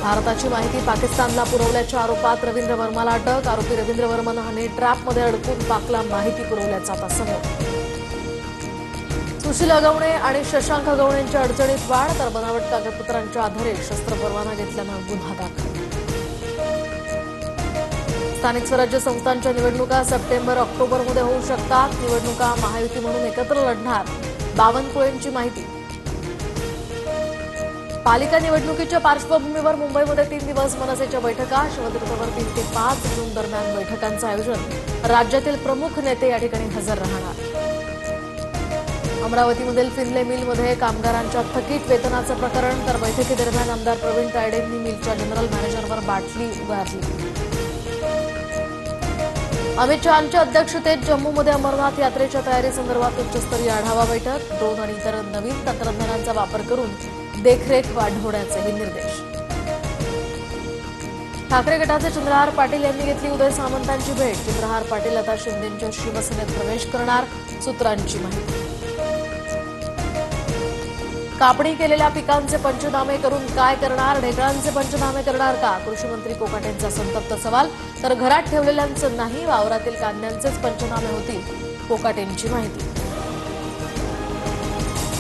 भारताची माहिती पाकिस्तानला पुरवल्याच्या आरोपात रवींद्र वर्माला अटक। आरोपी रवींद्र वर्मानं हनी ट्रॅपमध्ये अडकून पाकला माहिती पुरवल्याचा आता समोर। सुशील अगवणे आणि शशांक अगवणेंच्या अडचणीत वाढ, तर बनावट कागदपत्रांच्या आधारे शस्त्र परवाना घेतल्यानं गुन्हा दाखल। स्थानिक स्वराज्य संस्थांच्या निवडणुका सप्टेंबर-ऑक्टोबरमध्ये होऊ शकतात। निवडणुका महायुती म्हणून एकत्र लढणार, बावनकुळेंची माहिती। पालिका निवडणुकीच्या पार्श्वभूमीवर मुंबईमध्ये 3 दिवस मनसेच्या बैठका। शिवतीर्थवर 3 ते 5 जून दरम्यान बैठकांचं आयोजन। राज्यातील प्रमुख नेते या ठिकाणी हजर राहणार। अमरावतीमधील फिनले मिलमध्ये कामगारांच्या थकीत वेतनाचं प्रकरण, तर बैठकीदरम्यान आमदार प्रवीण तायडेंनी मिलच्या जनरल मॅनेजरवर बाटली उगारली। अमित शहांच्या अध्यक्षतेत जम्मूमध्ये अमरनाथ यात्रेच्या तयारीसंदर्भात उच्चस्तरीय आढावा बैठक। ड्रोन आणि इतर नवीन तंत्रज्ञानाचा वापर करून देखरेख वाढवण्याचेही निर्देश। ठाकरे गटाचे चंद्रहार पाटील यांनी घेतली उदय सामंतांची भेट। चंद्रहार पाटील आता शिंदेंच्या शिवसेनेत प्रवेश करणार, सूत्रांची माहिती। कापणी केलेल्या पिकांचे पंचनामे करून काय करणार, ढेकळांचे पंचनामे करणार का, कृषी मंत्री कोकाटेंचा संतप्त सवाल। तर घरात ठेवलेल्यांचं नाही, वावरातील कांद्यांचेच पंचनामे होतील, कोकाटेंची माहिती।